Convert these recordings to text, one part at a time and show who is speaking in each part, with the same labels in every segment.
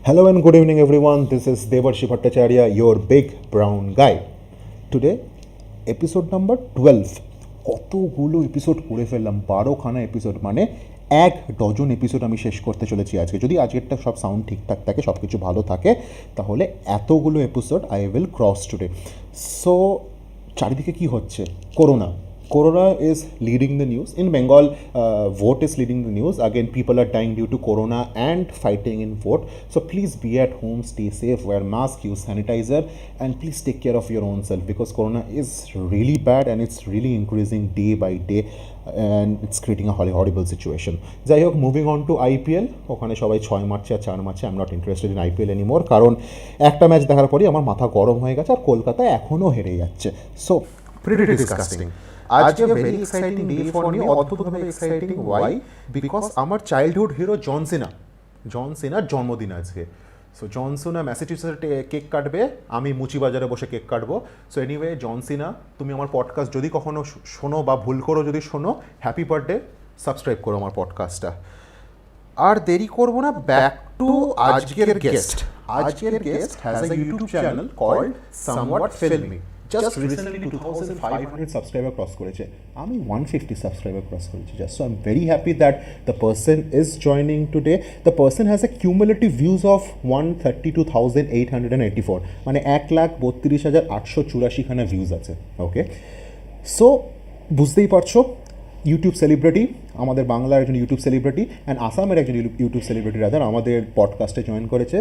Speaker 1: Hello and good evening, everyone. This is Debarshi Bhattacharya, your big brown guy. Today, episode number 12. কতগুলো episode করে ফেললাম, 12খানা episode, মানে 1 dozen episode আমি শেষ করতে চলেছি আজকে। যদি আজকেরটা সব সাউন্ড ঠিকঠাক থাকে, সব কিছু ভালো থাকে, তাহলে এতগুলো episode I will cross today. So চারিদিকে কি হচ্ছে? Corona is leading the news. In Bengal, vote is leading the news. Again, people are dying due to corona and fighting in vote. So please be at home, stay safe, wear mask, use sanitizer, and please take care of your own self because corona is really bad and it's really increasing day by day and it's creating a horrible situation. যাই হোক, moving on two IPL. ওখানে সবাই 6 মারছে আর 4 মারছে। I am not interested in IPL anymore, কারণ একটা match দেখার পরই আমার মাথা গরম হয়ে গেছে আর কলকাতা এখনও হেরে যাচ্ছে। So pretty disgusting. আজকে very exciting day for me, অদ্ভুতভাবে এক্সাইটিং। ওয়াই? বিকজ আমার চাইল্ডহুড হিরো জন সিনার জন্মদিন আজকে। সো জন সিনা ম্যাসাচুসেটসে কেক কাটবে, আমি মুচিবাজারে বসে কেক কাটবো। সো এনিওয়ে, জন সিনা, তুমি আমার পডকাস্ট যদি কখনো শোনো বা ভুল করো যদি শোনো, হ্যাপি বার্থডে, সাবস্ক্রাইব করো আমার পডকাস্টটা। আর দেরি করবো না, ব্যাক টু আজকের গেস্ট। আজকের guest has a YouTube channel called somewhat filmy. Just recently 2500 subscriber cross করেছে, আমি 150 সাবস্ক্রাইবার ক্রস করেছি just. So I am very happy that the person is joining today. The person has a cumulative views of 132,884, মানে 1,32,884খানা views আছে। ওকে, so বুঝতেই পারছো, YouTube celebrity, আমাদের বাংলার একজন ইউটিউব সেলিব্রিটি অ্যান্ড আসামের একজন ইউটিউব সেলিব্রিটি রাদার আমাদের পডকাস্টে জয়েন করেছে,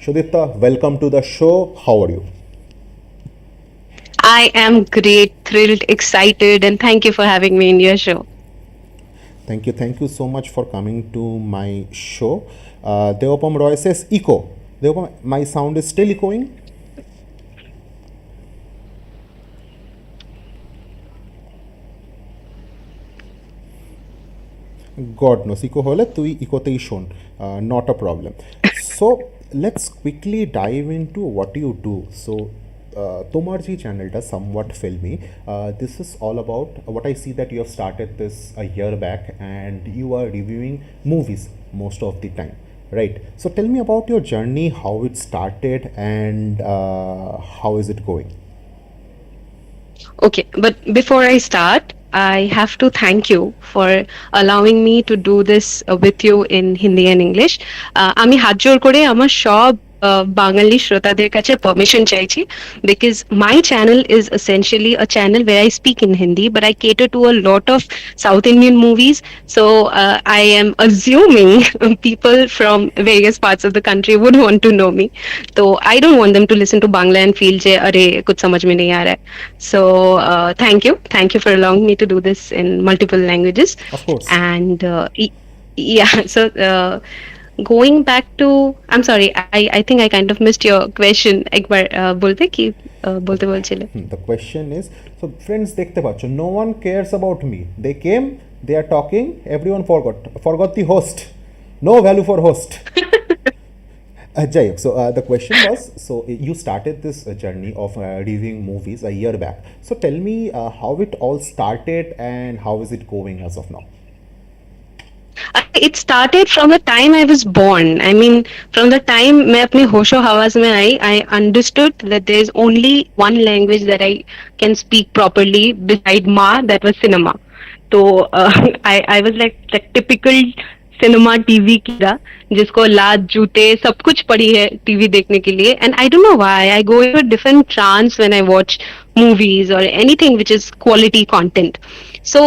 Speaker 1: Sudipta, welcome to the show. How are you?
Speaker 2: I am great, thrilled, excited, and thank you for having me in your show.
Speaker 1: Thank you so much for coming to my show. Deopam Roy says echo. Deopam, my sound is still echoing? God knows, echo hole tui echoteই শোন, not a problem. So let's quickly dive into what you do. So তোমার যে চ্যানেলটা Somewhat Filmy, this is all about what I see that you have started this a year back and you are reviewing movies most of the time, right? So tell me about your journey, how it started and how is it going?
Speaker 2: Okay, but before I start, I have to thank you for allowing me to do this with you in Hindi and English. আমি হাত জোড় করে আমার সব বাঙালি শ্রোতাদের কাছে permission চাইছি, because my channel is essentially a channel where I speak in Hindi, but I cater to a lot of South Indian movies. So I am assuming people from various parts of the country would want to know me. So I don't want them to listen to Bangla and feel je are kuch samajh mein nahi aa raha hai. So thank you for allowing me to do this in multiple languages.
Speaker 1: Of course.
Speaker 2: And yeah, so going back to, I'm sorry, I think I kind of missed your question. একবার বলবে কি বলতে বলছিলে?
Speaker 1: The question is, so friends, দেখতে পাচ্ছ, no one cares about me. They came, they are talking, everyone forgot the host. No value for host. Jai, so the question was, so you started this journey of reviewing movies a year back. So tell me how it all started and how is it going as of now?
Speaker 2: It started from the time I was born. I mean, from the time मैं अपने होशो हवास में आई, I understood that there is only one language that I can speak properly beside Ma, that was cinema. So I was like the typical cinema TV कीड़ा जिसको लात जूते सब कुछ पड़ी है टीवी देखने के लिए, and I don't know why I go into a different trance when I watch movies or anything which is quality content. So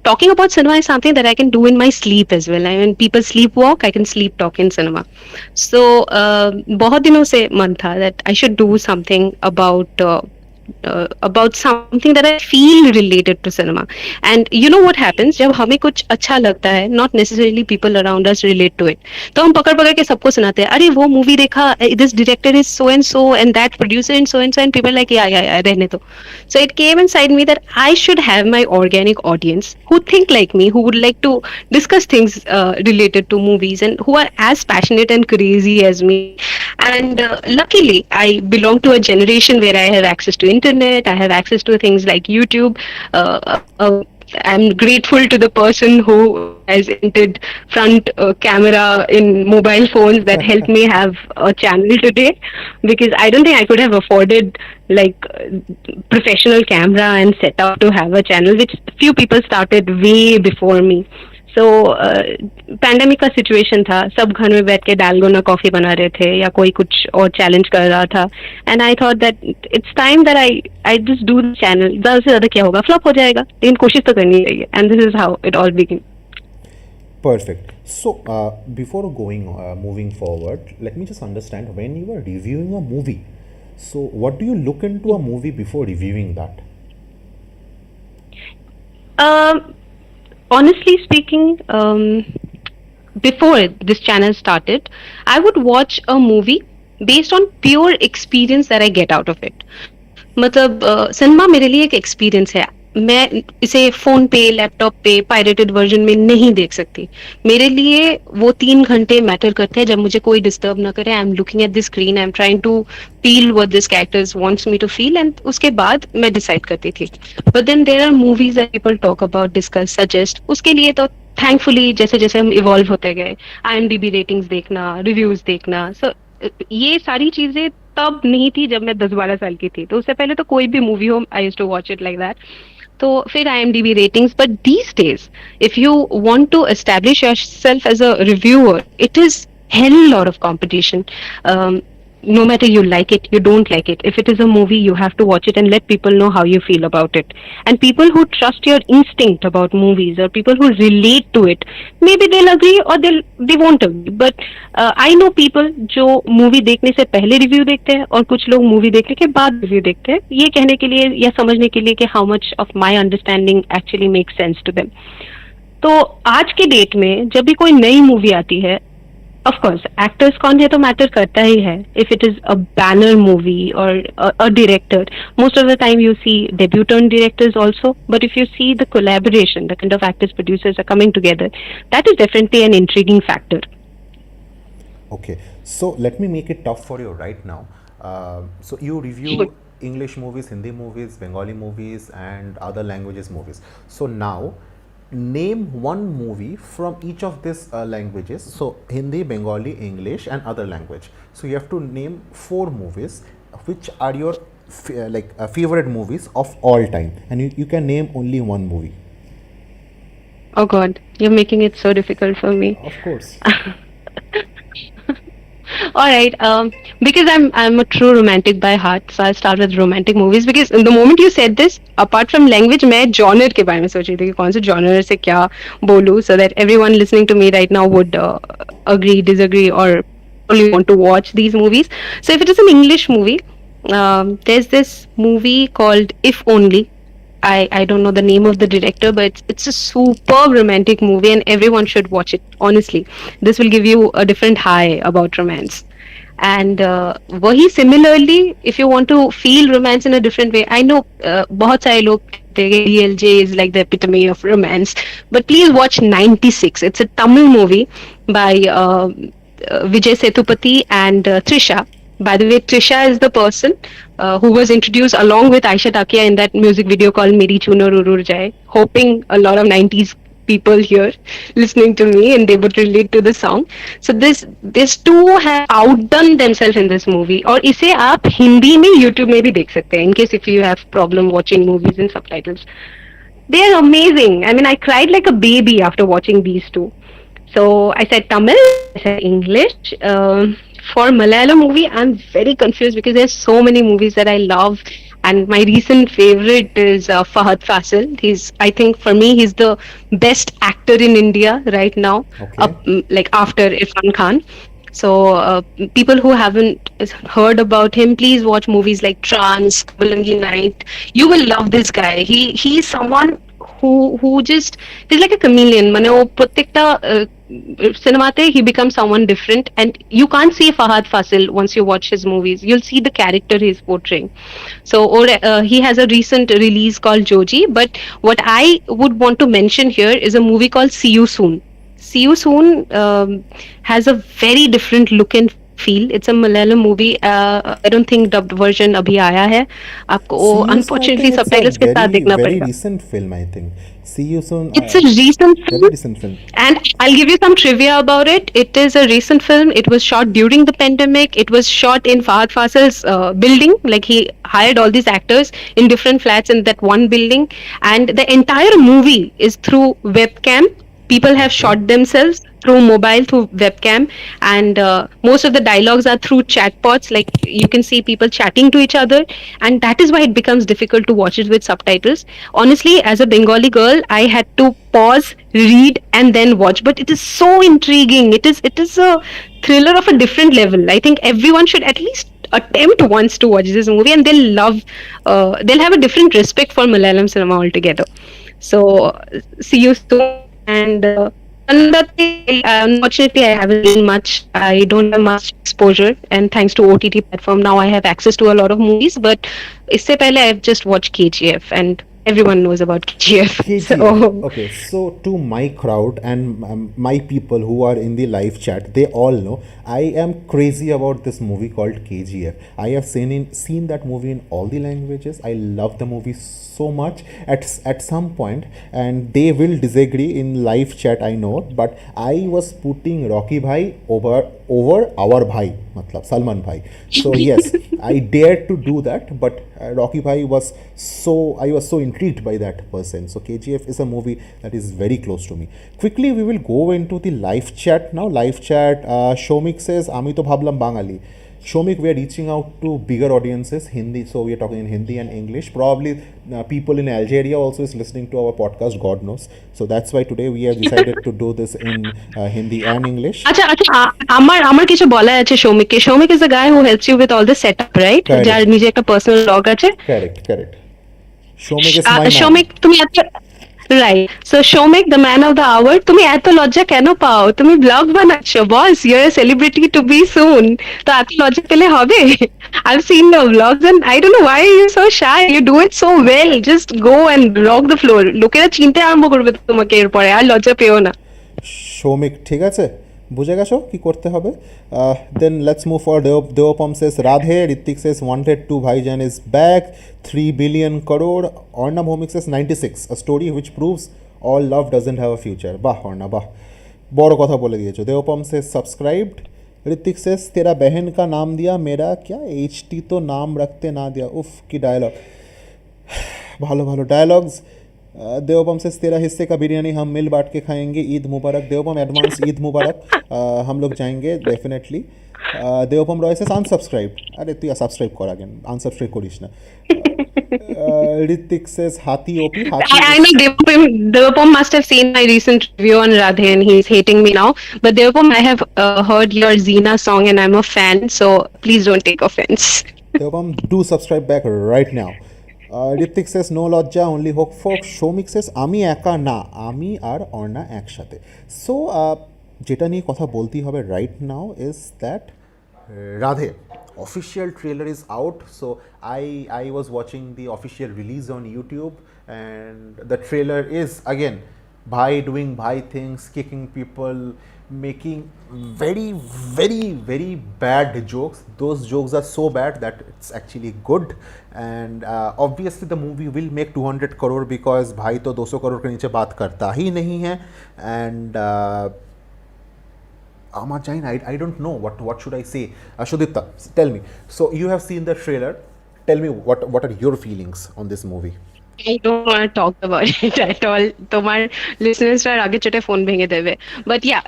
Speaker 2: talking about cinema is something that I can do in my sleep as well. I mean, people sleepwalk, I can sleep talk in cinema. So बहुत दिनों से मन था that I should do something about something that I feel related to cinema. And you know what happens, जब हमें कुछ अच्छा लगता है, not necessarily people around us relate to it, तो हम पकड़ के सबको सुनाते हैं, अरे वो मूवी देखा, this director is so and that producer is so and people like yeah रहने दो. So it came inside me that I should have my organic audience who think like me, who would like to discuss things related to movies and who are as passionate and crazy as me. And luckily I belong to a generation where I have access to internet, I have access to things like YouTube, I'm grateful to the person who has entered front camera in mobile phones that helped me have a channel today, because I don't think I could have afforded like professional camera and setup to have a channel, which few people started way before me. So pandemic का situation था, सब घर में बैठ के dalgona coffee बना रहे थे या कोई कुछ और चैलेंज कर रहा था, and I thought that it's time that I just do the channel. ज़्यादा से ज़्यादा क्या होगा, फ्लॉप हो जाएगा, लेकिन कोशिश तो करनी चाहिए, and this is how it all begin.
Speaker 1: Perfect. So, before moving forward, let me just understand when you are reviewing a movie. So, what do you look into a movie before reviewing that?
Speaker 2: Honestly speaking, before this channel started, I would watch a movie based on pure experience that I get out of it. मतलब cinema मेरे लिए एक experience है. मैं इसे phone पे, laptop पे, pirated version में नहीं देख सकती. मेरे लिए वो 3 घंटे मैटर करते हैं जब मुझे कोई डिस्टर्ब ना करे. I am looking at the screen, I am trying to feel what this characters wants me to feel, and उसके बाद मैं डिसाइड करती थी. But then there are movies that people talk about, discuss, suggest. उसके लिए तो thankfully जैसे जैसे हम इवॉल्व होते गए, IMDb रेटिंग्स देखना, रिव्यूज देखना, सो ये सारी चीजें तब नहीं थी जब मैं 10-12 साल की थी. तो उससे पहले तो कोई भी मूवी हो, I used to watch it like that. तो फिर IMDb ratings. But these days, if you want to establish yourself as a reviewer, it is hell lot of competition. No matter you like it, you don't like it. If it is a movie, you have to watch it and let people know how you feel about it. And people who trust your instinct about movies, or people who relate to it, maybe they'll agree or they won't agree. But I know people जो movie देखने से पहले review देखते हैं और कुछ लोग movie देखने के बाद रिव्यू देखते हैं, ये कहने के लिए या समझने के लिए कि how much of my understanding actually makes sense to them. तो आज के डेट में जब भी कोई नई मूवी आती है, of course actors कौन है तो मैटर करता ही है. If it is a banner movie or a director, most of the time you see debutant directors also. But if you see the collaboration, the kind of actors producers are coming together, that is definitely an intriguing factor.
Speaker 1: Okay, so let me make it tough for you right now. So you review
Speaker 2: Sure.
Speaker 1: English movies, Hindi movies, Bengali movies, and other languages movies. So now, name one movie from each of these languages. So Hindi, Bengali, English, and other language. So you have to name 4 movies which are your favorite movies of all time, and you can name only one movie.
Speaker 2: Oh God, you're making it so difficult for me.
Speaker 1: Of course.
Speaker 2: All right, because I'm a true romantic by heart, so I'll start with romantic movies. Because the moment you said this, apart from language, मैं genre के बारे में सोच रही थी कि कौन से genre से क्या बोलूँ, so that everyone listening to me right now would agree, disagree, or only want to watch these movies. So if it is an English movie, there's this movie called If Only. I don't know the name of the director, but it's a superb romantic movie and everyone should watch it. Honestly, this will give you a different high about romance. And वही similarly, if you want to feel romance in a different way, I know बहुत सारे लोग कहते हैं DLJ is like the epitome of romance, but please watch 96. It's a Tamil movie by Vijay Sethupathi and Trisha. By the way, Trisha is the person who was introduced along with Aisha Takia in that music video called Meri Chuno Rurur Jai. Hoping a lot of 90s people here listening to me and they would relate to the song. So these two have outdone themselves in this movie. और इसे आप हिंदी में YouTube में भी देख सकते हैं. In case if you have problem watching movies in subtitles, they are amazing. I mean, I cried like a baby after watching these two. So I said Tamil, I said English. For Malayalam movie, I'm very confused because there's so many movies that I love, and my recent favorite is Fahad Fasil. I think for me, he's the best actor in India right now,
Speaker 1: Okay.
Speaker 2: like after Irfan Khan. So people who haven't heard about him, please watch movies like Trance, Bulangi Night. You will love this guy. He's someone who just is like a chameleon. মানে ও প্রত্যেকটা সিনেমাতে he becomes someone different, and you can't see Fahad Fasil once you watch his movies. You'll see the character he's portraying. So he has a recent release called Joji, but what I would want to mention here is a movie called See You Soon. See You Soon has a very different look and feel. It's a Malayalam movie. I don't think dubbed version अभी आया है. आपको
Speaker 1: See You Soon, I
Speaker 2: unfortunately
Speaker 1: think it's a
Speaker 2: subtitles के साथ
Speaker 1: very,
Speaker 2: देखना
Speaker 1: very
Speaker 2: पड़ेगा.
Speaker 1: recent film, I think. See You Soon,
Speaker 2: It's a recent
Speaker 1: very
Speaker 2: film,
Speaker 1: recent film.
Speaker 2: and I'll give you some trivia about it. It is a recent film. It was shot during the pandemic. It was shot in Fahad Fasil's building. Like he hired all these actors in different flats in that one building, and the entire movie is through webcam. People have
Speaker 1: Okay.
Speaker 2: shot themselves through mobile, through webcam, and most of the dialogues are through chatbots. Like you can see people chatting to each other, and that is why it becomes difficult to watch it with subtitles. Honestly, as a Bengali girl, I had to pause, read, and then watch. But it is so intriguing. It is a thriller of a different level. I think everyone should at least attempt once to watch this movie, and they'll love. They'll have a different respect for Malayalam cinema altogether. So see you soon. And another thing, unfortunately, I haven't seen much. I don't have much exposure, and thanks to OTT platform, now I have access to a lot of movies. But इससे पहले I've just watched KGF, and everyone knows about KGF.
Speaker 1: KGF.
Speaker 2: So
Speaker 1: Okay, so to my crowd and my people who are in the live chat, they all know I am crazy about this movie called KGF. I have seen that movie in all the languages. I love the movie so much. At some point, and they will disagree in live chat, I know, but I was putting Rocky Bhai over our Bhai, matlab Salman Bhai. So yes, I dared to do that, but Rocky Bhai was I was so intrigued by that person. So KGF is a movie that is very close to me. Quickly, we will go into the live chat now. Live chat, Shomik says, "Ami to bhablam Bangali." Shomik, we are reaching out to bigger audiences, Hindi, so we are talking in Hindi and English. Probably people in Algeria also is listening to our podcast, God knows. So that's why today we have decided to do this in Hindi and English.
Speaker 2: আচ্ছা আচ্ছা আমার কিছু বলার আছে সৌমিককে. Soumik is the guy who helps you with all the setup, right?
Speaker 1: Correct.
Speaker 2: যার নিজে একটা personal blog আছে.
Speaker 1: Correct. Shomik is my man.
Speaker 2: Soumik তুমি এত right so Soumik the man of the hour, তুমি এত লজ্জা কেন পাও? তুমি ব্লগ বানাচ্ছ, boss, you are a celebrity to be soon, তো এত লজ্জা পেলে হবে? I have seen your blogs and I don't know why you so shy, you do it so well, just go and rock the floor, লোকেরা চিনতে আরম্ভ করবে তোমাকে এরপরে, আর লজ্জা পেও না।
Speaker 1: সৌমিক ঠিক আছে, বুঝে গেছো কি করতে হবে। Then let's move for Deopam says Radhe, Ritwik says wanted to Bhaijaan is back, 3 billion crore, Arna Bhowmik says 96, a story which proves all love doesn't have a future। বাহ অর্ণা বাহ, বড় কথা বলে দিয়েছো। দেওপম সেস সাবস্ক্রাইবড। ऋतिक सेस तेरा बहन का नाम दिया, मेरा क्या HT तो नाम रखते ना दिया। उफ की डायलॉग, ভালো ভালো ডায়লগস। देवपम से तेरा हिस्से का बिरयानी हम मिल बांट के खाएंगे, ईद मुबारक। देवपम एडवांस ईद मुबारक। हम लोग जाएंगे डेफिनेटली। देवपम रॉय से अनसब्सक्राइब, अरे तू सब्सक्राइब कर आगे, अनसब्सक्राइब करिस ना। ऋतिक से हाथी ओपी हाथी।
Speaker 2: I know Devapom must have seen my recent review on Radhe and he's hating me now. But Devapom, I have heard your Zina song and I'm a fan, so please don't take offense.
Speaker 1: Devapom, do subscribe back right now. Ritwik says no লজ্জা only হোক folk. Soumik says আমি একা না, আমি আর অর্ণা একসাথে। So যেটা নিয়ে কথা বলতেই হবে right now is that Radhe official trailer is out. So I was watching the official release on YouTube, and the trailer is again Bhai doing Bhai things, kicking people, making very bad jokes. Those jokes are so bad that it's actually good, and obviously the movie will make 200 crore because Bhai to 200 crore के नीचे बात करता ही नहीं है, and Amar Jain, I don't know what should I say. Sudipta, tell me. So you have seen the trailer. Tell me what are your feelings on this movie?
Speaker 2: I don't want to talk about it at all. তোমার লিসনার্সরা আগে চটে phone ভেঙে দেবে। But yeah,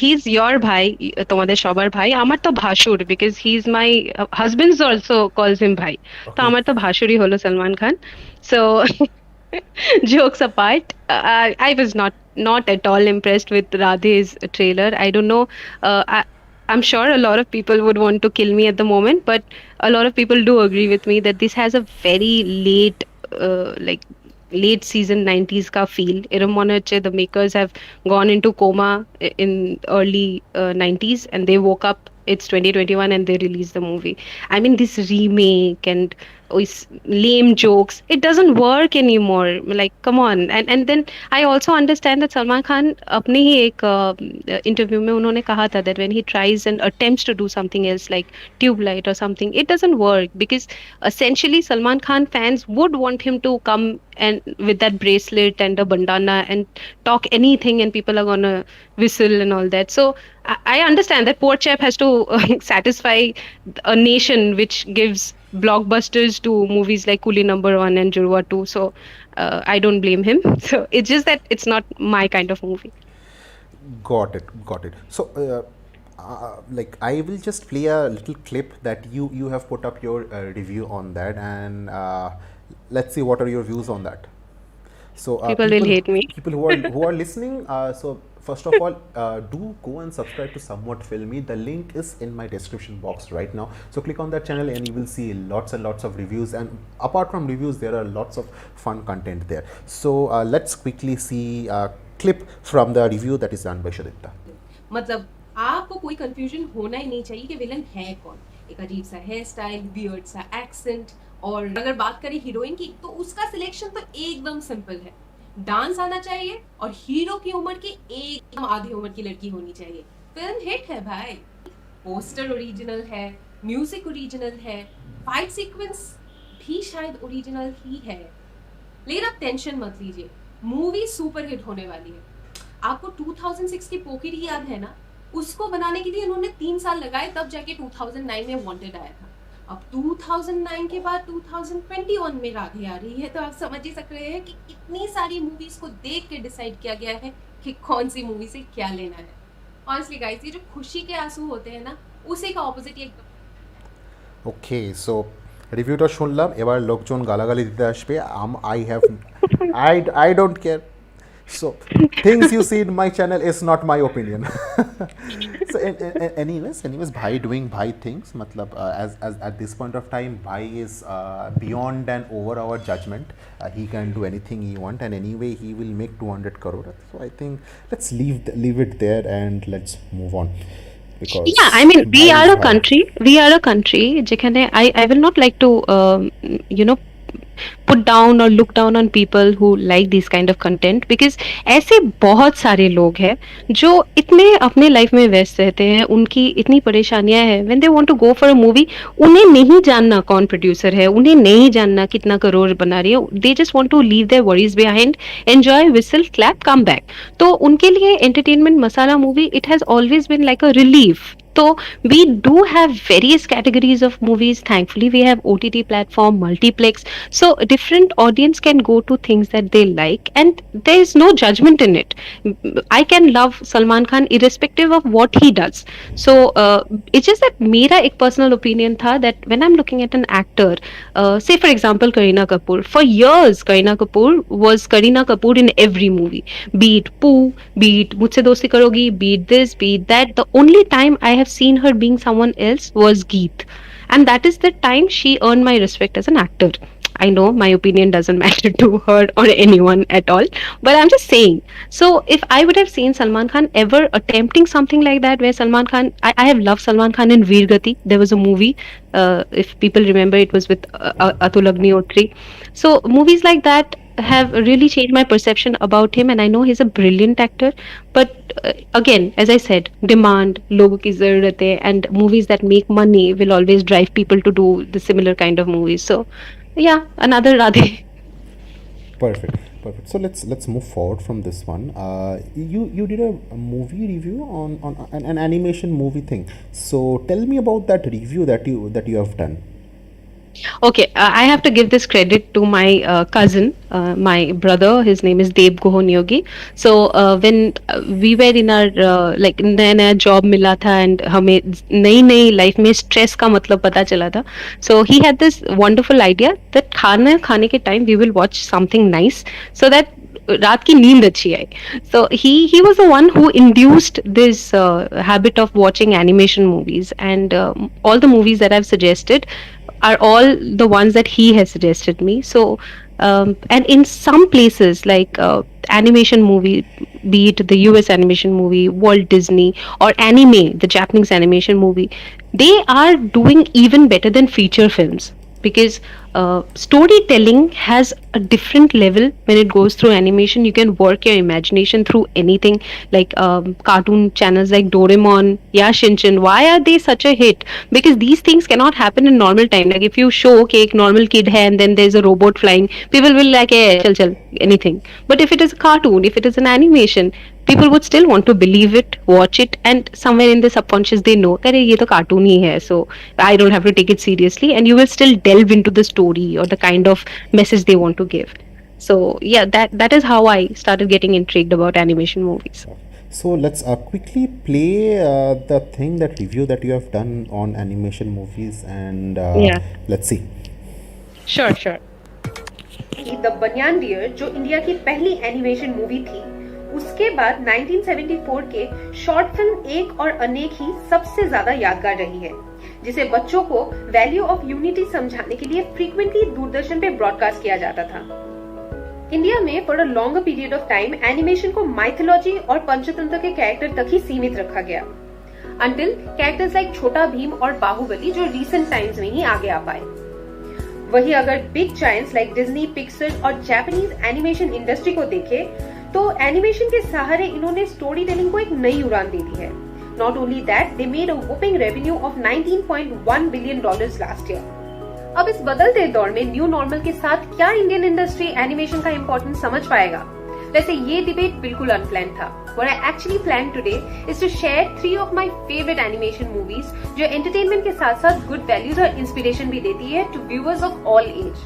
Speaker 2: he's your ভাই, তোমাদের সবার ভাই। আমার তো ভাসুর, because he's my husband's also calls him ভাই। তো আমার তো ভাসুরই হলো Salman Khan. So jokes apart, I was not at all impressed with Radhe's trailer. I don't know. I'm sure a lot of people would want to kill me at the moment, but a lot of people do agree with me that this has a very late season 90s ka feel. এরম মনে হচ্ছে the makers have gone into coma in early 90s and they woke up, it's 2021 and they released the movie. I mean, this remake and lame jokes. It doesn't work anymore. Like, come on. And then I also understand that Salman Khan अपने ही एक interview में उन्होंने कहा था that when he tries and attempts to do something else like Tubelight or something, it doesn't work because essentially Salman Khan fans would want him to come and with that bracelet and a bandana and talk anything, and people are gonna whistle and all that. So I understand that poor chap has to satisfy a nation which gives blockbusters to movies like Coolie Number One and Jurwa Two. So I don't blame him. So it's just that it's not my kind of movie.
Speaker 1: Got it, got it. So, like, I will just play a little clip that you have put up your review on that, and let's see what are your views on that. So,
Speaker 2: People will hate me.
Speaker 1: people who are listening. So, first of all, do go and subscribe to Somewhat Filmy. The link is in my description box right now. So, click on that channel, and you will see lots and lots of reviews. And apart from reviews, there are lots of fun content there. So, let's quickly see a clip from the review that is done by Sudipta.
Speaker 3: मतलब आपको कोई confusion होना ही नहीं चाहिए कि villain है कौन. एक अजीब सा हेयर स्टाइल, वियर्ड सा एक्सेंट, और अगर बात करें हीरोइन की तो उसका सिलेक्शन तो एकदम सिंपल है. डांस आना चाहिए और हीरो की उम्र की एकदम आधी उम्र की लड़की होनी चाहिए. फिल्म हिट है भाई. पोस्टर ओरिजिनल है, म्यूजिक ओरिजिनल है, फाइट सीक्वेंस भी शायद ओरिजिनल ही है. लेकिन आप टेंशन मत लीजिए, मूवी सुपर हिट होने वाली है. आपको 2006 की पोकिरी याद है ना? उसको बनाने के लिए उन्होंने 3 साल लगाए, तब जाके 2009 में वांटेड आया था. अब 2009 के बाद 2021 में राधे आ रही है, तो आप समझ ही सकते हैं कि इतनी सारी मूवीज को देख के डिसाइड किया गया है कि कौन सी मूवी से क्या लेना है. ऑनेस्टली गाइस, ये जो खुशी के आंसू होते हैं ना, उसी का ऑपोजिट ये
Speaker 1: ওকে, সো রিভিউটা শুনলাম, এবার লোকজন গালাগালি দিতে আসবে, I don't care. So things you see in my channel is not my opinion. So anyways, Bhai doing Bhai things. Matlab, as at this point of time, Bhai is beyond and over our judgment. He can do anything he want, and anyway, he will make 200 crore. So I think let's leave it there and let's move on. Because
Speaker 2: Yeah, I mean, we
Speaker 1: Bhai
Speaker 2: are
Speaker 1: is
Speaker 2: a
Speaker 1: Bhai.
Speaker 2: country. We are a country. যেখানে I will not like to, put down or look down on people who like this kind of content, because ऐसे बहुत सारे लोग हैं जो इतने अपने life में व्यस्त रहते हैं, उनकी इतनी परेशानियां हैं. when they want to go for a movie, उन्हें नहीं जानना कौन प्रोड्यूसर है, उन्हें नहीं जानना कितना करोड़ बना रही है. they just want to leave their worries behind, enjoy, whistle, clap, come back. तो उनके लिए entertainment masala movie, it has always been like a relief. So we do have various categories of movies. Thankfully, we have OTT platform, multiplex. So different audience can go to things that they like, and there is no judgment in it. I can love Salman Khan irrespective of what he does. So it's just that मेरा एक personal opinion था that when I'm looking at an actor, say for example Kareena Kapoor. For years, Kareena Kapoor was Kareena Kapoor in every movie. Be it Pooh, be it मुझसे दोस्ती करोगी, be it this, be it that. The only time I have seen her being someone else was Geet, and that is the time she earned my respect as an actor. I know my opinion doesn't matter to her or anyone at all, but I'm just saying. So if I would have seen Salman Khan ever attempting something like that, where Salman Khan, I have loved Salman Khan in Veer Gati. There was a movie, if people remember, it was with Atul Agnihotri. So movies like that have really changed my perception about him, and I know he's a brilliant actor. But again, as I said, demand, logo ki zarurat hai, and movies that make money will always drive people to do the similar kind of movies. So yeah, another Radhe.
Speaker 1: Perfect. So let's move forward from this one. You did a movie review on an animation movie thing. So tell me about that review that you have done.
Speaker 2: Okay, I have to give this credit to my cousin, my brother. His name is Deb Gohon Yogi. So when we were in our like नया नया job मिला था, and हमें नई नई life में stress का मतलब पता चला था. So he had this wonderful idea that खाना खाने के time we will watch something nice, so that रात की नींद अच्छी आए. So he was the one who induced this habit of watching animation movies, and all the movies that I've suggested are all the ones that he has suggested me. So and in some places like animation movie, be it the US animation movie, Walt Disney, or anime, the Japanese animation movie, they are doing even better than feature films. because storytelling has a different level when it goes through animation. You can work your imagination through anything, like cartoon channels like Doraemon, yeah, Shinchan. Why are they such a hit? Because these things cannot happen in normal time. Like if you show okay, एक normal kid hai and then there's a robot flying, people will like, hey, chal, anything. But if it is a cartoon, if it is an animation, people would still want to believe it, watch it, and somewhere in the subconscious they know that ये तो cartoon ही है, so I don't have to take it seriously, and you will still delve into the story or the kind of message they want to give. So yeah, that is how I started getting intrigued about animation movies.
Speaker 1: So let's quickly play the thing, that review that you have done on animation movies, and
Speaker 2: Yeah.
Speaker 1: let's see.
Speaker 2: Sure.
Speaker 3: कि the बनियान dear जो India की पहली animation movie थी, उसके बाद 1974 के short film एक और अनेक ही सबसे ज्यादा यादगार रही है, जिसे बच्चों को वैल्यू ऑफ यूनिटी समझाने के लिए फ्रीक्वेंटली दूरदर्शन पे ब्रॉडकास्ट किया जाता था। इंडिया में for a longer period of time animation को माइथोलॉजी और पंचतंत्र के कैरेक्टर तक ही सीमित रखा गया, अंटिल कैरेक्टर्स लाइक छोटा भीम और बाहुबली जो रिसेंट टाइम्स में ही आगे आ पाए। वही अगर big giants like Disney, Pixar और जापानीज एनिमेशन इंडस्ट्री को देखे तो एनिमेशन के सहारे इन्होंने स्टोरी टेलिंग को एक नई उड़ान दे दी है। Not only that, they made a whopping revenue of $19.1 billion last year. अब इस बदलते दौर में न्यू नॉर्मल के साथ क्या इंडियन इंडस्ट्री एनिमेशन का इंपॉर्टेंस समझ पाएगा? वैसे ये डिबेट बिल्कुल अनप्लान था। What I actually planned today is to share 3 of my favorite animation movies जो एंटरटेनमेंट के साथ साथ गुड वैल्यूज और इंस्पिरेशन भी देती है to viewers of all age.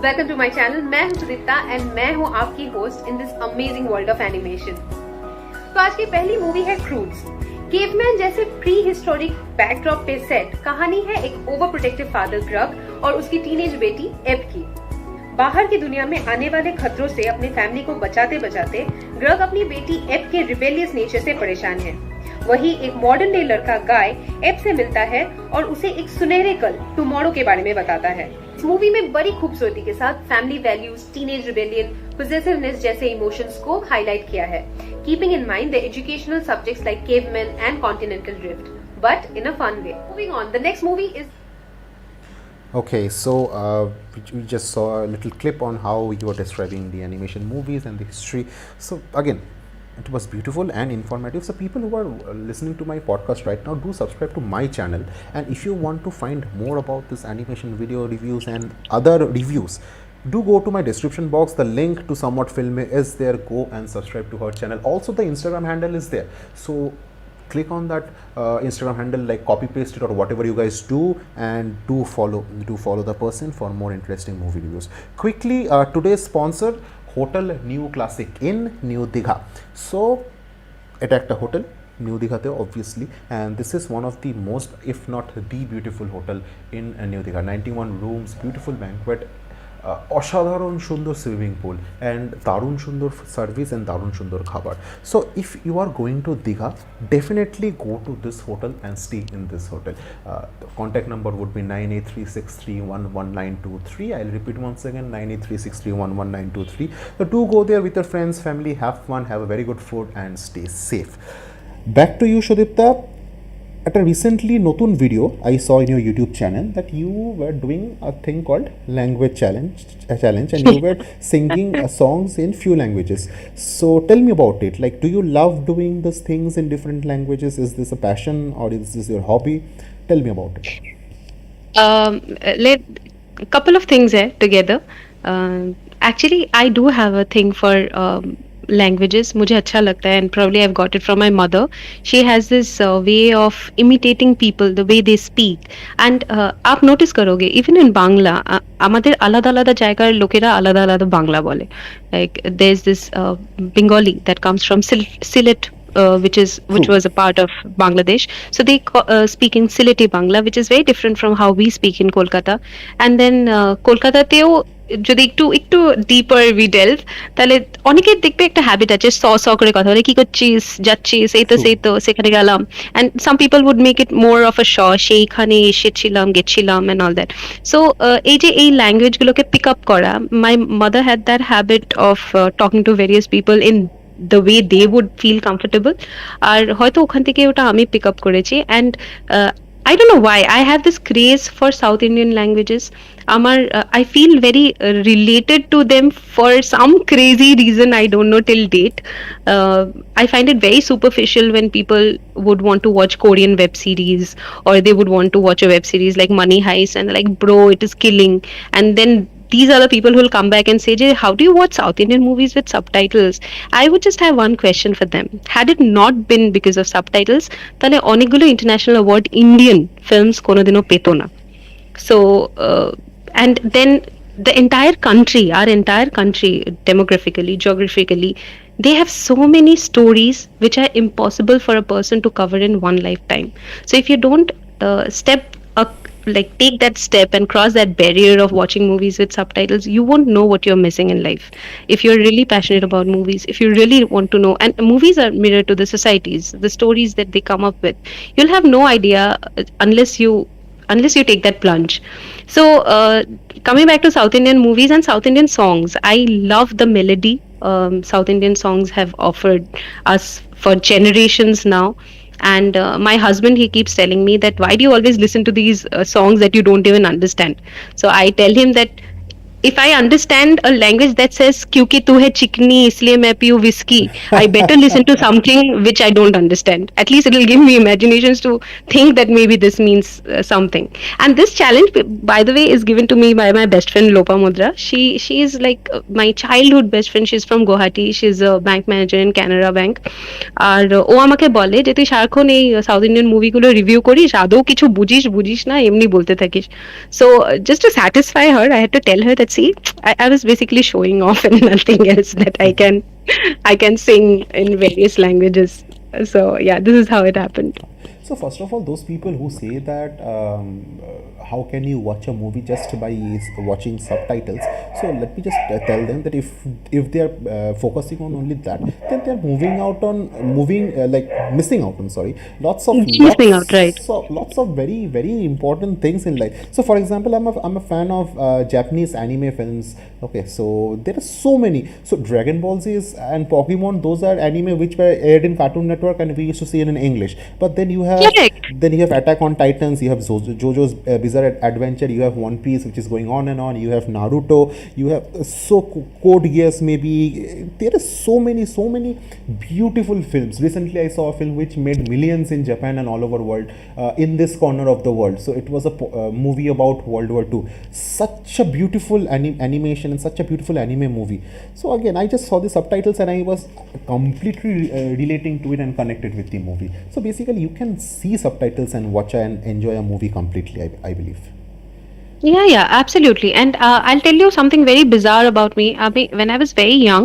Speaker 3: Welcome to my channel, मैं हूं सुदीप्ता एंड मैं हूं आपकी host in this amazing world of animation. तो आज की पहली मूवी है क्रूड्स। केवमैन जैसे प्री हिस्टोरिक बैकड्रॉप पे सेट कहानी है एक ओवर प्रोटेक्टिव फादर ग्रग और उसकी टीनेज बेटी एब की। बाहर की दुनिया में आने वाले खतरों से अपने फैमिली को बचाते बचाते ग्रग अपनी बेटी एब के रिबेलियस नेचर से परेशान है। वही एक मॉडर्न डे लड़का गाय एब से मिलता है और उसे एक सुनहरे कल टुमारो के बारे में बताता है। इस मूवी में बड़ी खूबसूरती के साथ family values, teenage rebellion, possessiveness जैसे इमोशंस को हाईलाइट किया है, keeping in mind the educational subjects like caveman and continental drift, but in a fun way. Moving on, the next movie is
Speaker 1: Okay, so we just saw a little clip on how you were describing the animation movies and the history. So again, it was beautiful and informative. So people who are listening to my podcast right now, do subscribe to my channel, and if you want to find more about this animation video reviews and other reviews, do go to my description box. The link to Somewhat Filmy is there. Go and subscribe to her channel. Also the Instagram handle is there, so click on that Instagram handle, like copy paste it or whatever you guys do, and do follow the person for more interesting movie reviews. Quickly, today's sponsor, Hotel New Classic in New Digha. So এটা একটা hotel new দীঘাতে obviously, and this is one of the most, if not the beautiful hotel in New Digha. 91 rooms, beautiful banquet, অসাধারণ সুন্দর swimming pool, and দারুণ সুন্দর service and দারুণ সুন্দর খাবার। So if you are going to Digha, definitely go to this hotel and stay in this hotel. The contact number would be 9836311923. I'll repeat once again, 9836311923. So do go there with your friends, family, have fun, have a very good food and stay safe. Back to you, Sudipta. At a recently notun video I saw in your YouTube channel that you were doing a thing called language challenge, and you were singing songs in few languages. So tell me about it. Like, do you love doing these things in different languages? Is this a passion or is this your hobby? Tell me about it.
Speaker 2: Let a couple of things here together. Actually, I do have a thing for languages. मुझे अच्छा लगता है, and probably I've got it from my mother. She has this way of imitating people, the way they speak, and आप notice करोगे even in Bangla, আমাদের আলাদা আলাদা জায়গার লোকেরা আলাদা আলাদা বাংলা বলে। Like there's this Bengali that comes from Sylhet, which was a part of Bangladesh. So they speak in Sylheti Bangla, which is very different from how we speak in Kolkata. And then Kolkata তেও যদি একটু একটু ডিপার we delve, তাহলে অনেকের দেখবে একটা habit আছে স স করে কথা বলে, কি করছিস, যাচ্ছিস, এই তো সেই তো, সেখানে গেলাম, and some people would make it more of a show, সেইখানে এসেছিলাম, গেছিলাম অ্যান্ড অল দ্যাট। সো এই যে এই ল্যাঙ্গুয়েজগুলোকে পিক আপ করা, my mother had that habit of talking to various people in the way they would feel comfortable, আর হয়তো ওখান থেকে ওটা আমি পিক আপ করেছি। And I don't know why I have this craze for South Indian languages. I feel very related to them for some crazy reason I don't know till date. I find it very superficial when people would want to watch Korean web series, or they would want to watch a web series like Money Heist and they're like, bro, it is killing. And then these are the people who will come back and say, Jay, how do you watch South Indian movies with subtitles? I would just have one question for them. Had it not been because of subtitles, তাহলে অনেকগুলো international award Indian films কোনোদিনও পেত না। So, and then the entire country, our entire country, demographically, geographically, they have so many stories which are impossible for a person to cover in one lifetime. So if you don't step up, like take that step and cross that barrier of watching movies with subtitles, you won't know what you're missing in life. If you're really passionate about movies, if you really want to know, and movies are mirror to the societies, the stories that they come up with, you'll have no idea unless you take that plunge. So coming back to South Indian movies and South Indian songs, I love the melody South Indian songs have offered us for generations now. And my husband, he keeps telling me that why do you always listen to these songs that you don't even understand? So I tell him that if I understand a language that says क्योंकि तू है चिकनी इसलिए मैं पीऊँ whiskey, I better listen to something which I don't understand. At least it will give me imaginations to think that maybe this means something. And this challenge, by the way, is given to me by my best friend Lopamudra. She is like my childhood best friend. She's from Guwahati. She's a bank manager in Canara Bank. আর ও আমাকে বলে যে তুই সারাক্ষণ এই south Indian মুভিগুলো review করিস, আদৌ কিছু বুঝিস না, এমনি বলতে থাকিস। So just to satisfy her, I had to tell her that see, I was basically showing off and nothing else, that I can sing in various languages. So yeah, this is how it happened.
Speaker 1: So first of all, those people who say that how can you watch a movie just by watching subtitles? So let me just tell them that if they are focusing on only that, then they are missing out on
Speaker 2: Missing out, right?
Speaker 1: lots of very very important things in life. So for example, I'm a fan of Japanese anime films. Okay, so there are so many. So Dragon Ball Z and Pokemon, those are anime which were aired in Cartoon Network and we used to see it in English. But then you have Attack on Titans, you have JoJo's Bizarre Adventure, you have One Piece, which is going on and on, you have Naruto, you have Code Geass, maybe. There are so many beautiful films. Recently I saw a film which made millions in Japan and all over world, in this corner of the world. So it was a movie about World War II. Such a beautiful animation and such a beautiful anime movie. So again, I just saw the subtitles and I was completely relating to it and connected with the movie. So basically you can see subtitles and watch and enjoy a movie completely, I believe.
Speaker 2: Yeah, absolutely. And I'll tell you something very bizarre about me. When I was very young,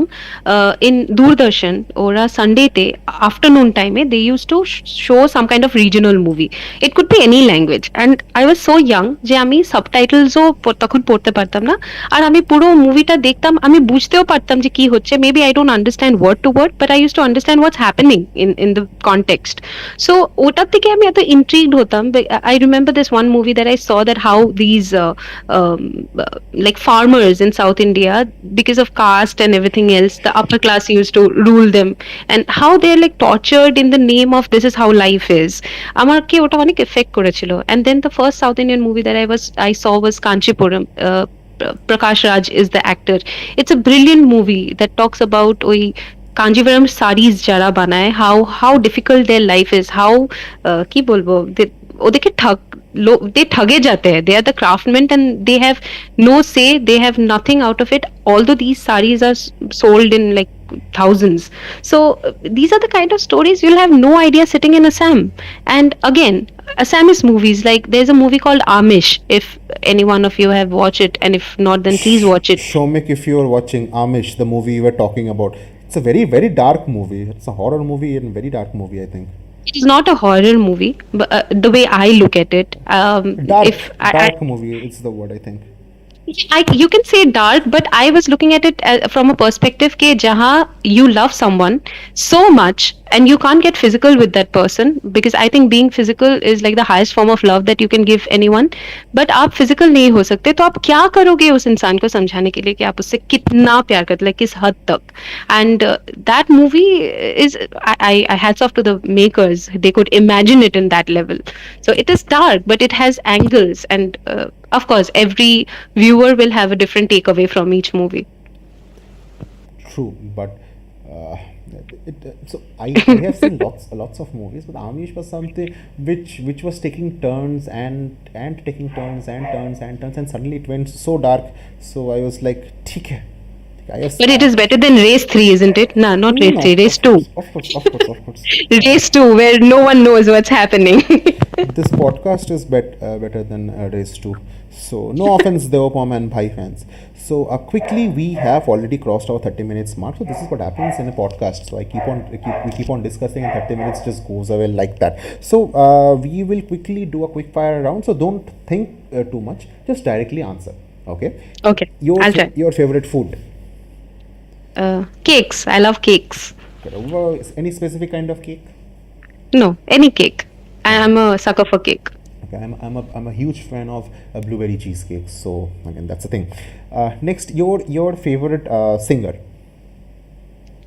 Speaker 2: in Doordarshan or Sunday te afternoon time, they used to show some kind of regional movie. It could be any language. And I was so young যে আমি সাবটাইটেলসও তখন পড়তে পারতাম না, আর আমি পুরো মুভিটা দেখতাম, আমি বুঝতেও পারতাম যে কি হচ্ছে। Maybe I don't understand word to word, but I use to understand what's happening in the context. So ওটার থেকে আমি এত ইন্ট্রিগড হতাম। I remember this one movie that I saw that how these like farmers in South India, because of caste and everything else, the upper class used to rule them, and how they're like tortured in the name of this is how life is. আমাকে ওটা অনেক effect করেছিল। And then the first South Indian movie that I saw was Kanchipuram. Prakash Raj is the actor. It's a brilliant movie that talks about ওই Kanchipuram series যারা বানায়, how difficult their life is, how কি বলবো, ওদেরকে they ठगे जाते हैं, they are the craftsmen and they have no say, they have nothing out of it, although these saris are sold in like thousands. So these are the kind of stories you'll have no idea sitting in Assam. And again, Assamese movies, like there's a movie called Amish, if any one of you have watched it, and if not, then please watch it.
Speaker 1: Shomik, if you're watching Amish, the movie you were talking about, it's a very very dark movie. It's a horror movie and very dark movie, I think.
Speaker 2: It is not a horror movie, but the way I look at it,
Speaker 1: dark movie, it's the word, I think.
Speaker 2: You can say dark, but I was looking at it from a perspective ke jahan you love someone so much and you can't get physical with that person, because I think being physical is like the highest form of love that you can give anyone. But आप physical नहीं हो सकते, तो आप क्या करोगे उस इंसान को समझाने के लिए कि आप उससे कितना प्यार करते, like किस हद तक. And that movie is, I hats off to the makers, they could imagine it in that level. So it is dark, but it has angles, and of course every viewer will have a different takeaway from each movie.
Speaker 1: True, but I have seen lots of movies, but Amish was something which was taking turns and taking turns and turns and turns, and suddenly it went so dark. So I was like, ठीक है.
Speaker 2: But it is better than Race 3, isn't it? No, not Race 3, Race 2.
Speaker 1: Of course.
Speaker 2: Race 2, where no one knows what's happening.
Speaker 1: This podcast is better than Race 2. So no offense, Devapam and Bhai fans. So quickly, we have already crossed our 30 minutes mark. So this is what happens in a podcast. So we keep on discussing, and 30 minutes just goes away like that. So we will quickly do a quick fire round. So don't think too much. Just directly answer. Okay.
Speaker 2: Okay. I'll try.
Speaker 1: Your favorite food?
Speaker 2: Cakes. I love cakes.
Speaker 1: Any specific kind of cake?
Speaker 2: No, any cake. I am a sucker for cake.
Speaker 1: Okay, I'm a huge fan of blueberry cheesecake. So again, that's the thing. Next, your favorite singer?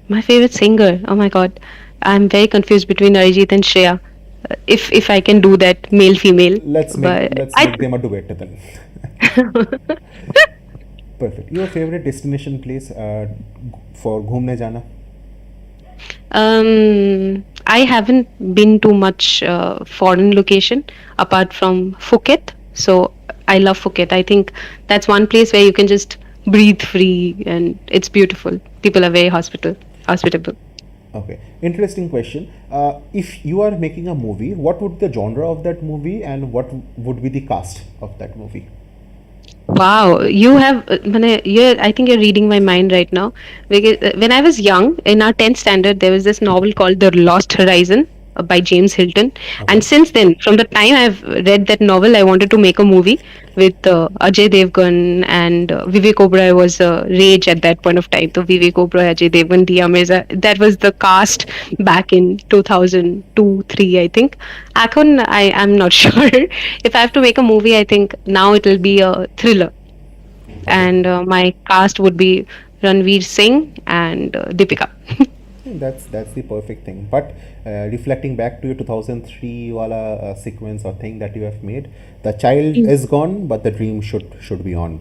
Speaker 2: My favorite singer. Oh my god, I'm very confused between Arijit and Shreya. If I can do that, male female.
Speaker 1: Let's make them a duet then. Perfect. Your favorite destination place for घूमने जाना?
Speaker 2: I haven't been to much foreign location apart from Phuket. So I love Phuket. I think that's one place where you can just breathe free, and it's beautiful. People are very hospitable.
Speaker 1: Okay, interesting question. If you are making a movie, what would be the genre of that movie, and what would be the cast of that movie?
Speaker 2: Wow, you have, I think you're reading my mind right now. Because when I was young, in our 10th standard, there was this novel called The Lost Horizon by James Hilton.
Speaker 1: Okay.
Speaker 2: And since then, from the time I've read that novel, I wanted to make a movie with Ajay Devgan, and Vivek Oberoi was rage at that point of time. So Vivek Oberoi, Ajay Devgan, Dia Mirza, that was the cast back in 2002-3, I think. Akon, I'm not sure. If I have to make a movie, I think now it will be a thriller. And my cast would be Ranveer Singh and Deepika.
Speaker 1: That's the perfect thing. But reflecting back to your 2003 wala sequence or thing that you have made, the child is gone, but the dream should be on.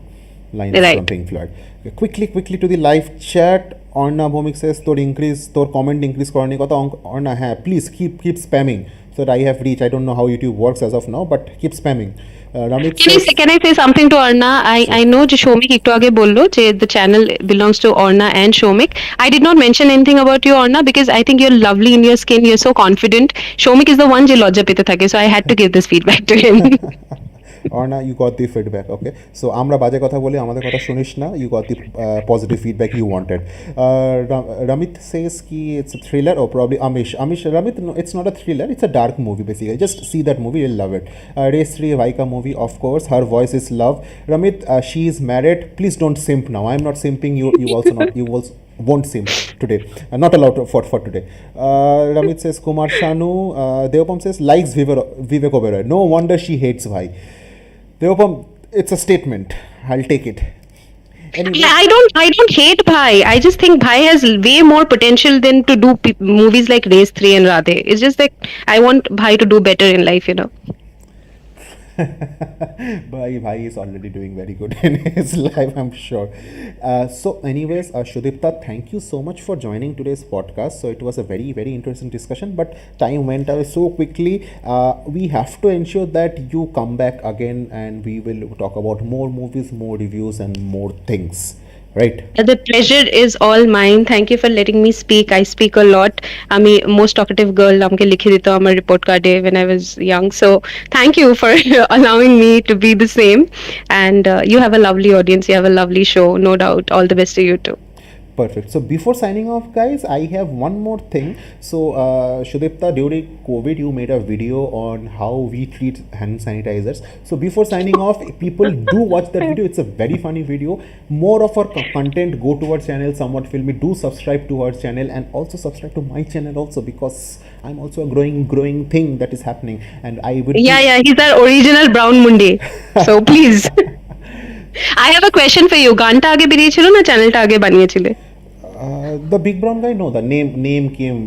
Speaker 1: Lines
Speaker 2: Right.
Speaker 1: from Pink Floyd. Okay, quickly to the live chat. Orna Bhomik says, "Tor comment increase korne kotha Orna hai. Please keep spamming so that I have reach. I don't know how YouTube works as of now, but keep spamming." Ramit says,
Speaker 2: Can I say something to Orna? I know जो Shomik एक तो आगे बोल लो, the channel belongs to Orna and Shomik. I did not mention anything about you, Orna, because I think you're lovely in your skin. You're so confident. Shomik is the one जो लज्जा पेते থাকে, so I had to give this feedback to him.
Speaker 1: Orna, you got the feedback, okay? So আমরা বাজে কথা বলে আমাদের কথা শুনিস না. You got the positive feedback you wanted. Ramit says ki it's a thriller, or probably Amish, Ramit, no, it's not a thriller, it's a dark movie basically. Just see that movie, you'll love it. Race 3 Vaika movie, of course. Her voice is love. Ramit, she is married. Please don't simp now. I'm not simping. You also not. You also won't simp today. Not allowed for today. Ramit says Kumar Shanu. Devapam says likes Vivek Oberoi. No wonder she hates Bhai. Devapam, it's a statement. I'll take it. Anyway,
Speaker 2: I don't hate Bhai. I just think Bhai has way more potential than to do movies like Race 3 and Radhe. It's just that I want Bhai to do better in life, you know.
Speaker 1: Bhai is already doing very good in his life, I'm sure. So anyways, Sudipta, thank you so much for joining today's podcast. So it was a very, very interesting discussion, but time went away so quickly. We have to ensure that you come back again, and we will talk about more movies, more reviews, and more things. Right.
Speaker 2: The pleasure is all mine. Thank you for letting me speak. I speak a lot. I'm a most talkative girl. हमके लिखे देता हूँ हमारे report card when I was young. So thank you for allowing me to be the same. And you have a lovely audience. You have a lovely show, no doubt. All the best to you too.
Speaker 1: Perfect. So before signing off, guys, I have one more thing. So, Sudipta, during COVID, you made a video on how we treat hand sanitizers. So before signing off, people do watch that video. It's a very funny video. More of our content, go to our channel, Somewhat Filmy. Do subscribe to our channel and also subscribe to my channel also, because I'm also a growing thing that is happening. And I would
Speaker 2: Yeah, he's our original brown mundi. So please. I have a question for you. গানটা আগে বেরিয়েছিল না চ্যানেলটা আগে বানিয়েছিলে?
Speaker 1: The big brown guy, no, the name came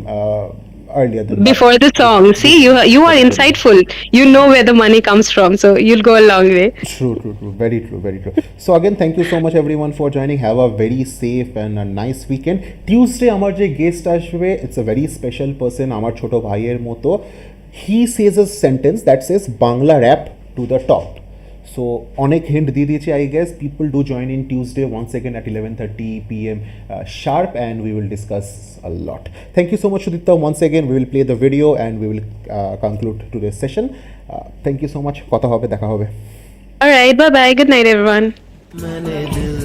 Speaker 1: earlier than
Speaker 2: Before the song. See, you are insightful. You know where the money comes from, so you'll go a long way.
Speaker 1: True. Very true. So again, thank you so much everyone for joining. Have a very safe and a nice weekend. Tuesday আমার যে guest আসবে, it's a very special person, আমার ছোট ভাইয়ের মতো. He says a sentence that says Bangla rap to the top. So অনেক hint দিয়ে দিয়েছি, I guess. People do join in Tuesday once again at 11:30 p.m. Sharp, and we will discuss a lot. Thank you so much, Sudipta. Once again, we will play the video and we will conclude today's session. Thank you so much. কথা হবে, দেখা হবে.
Speaker 2: All right, bye. Good night, everyone.
Speaker 4: मैंने दिल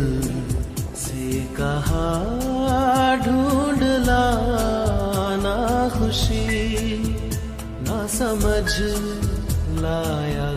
Speaker 4: से कहा ढूंढ लाना खुशी ना समझ लाया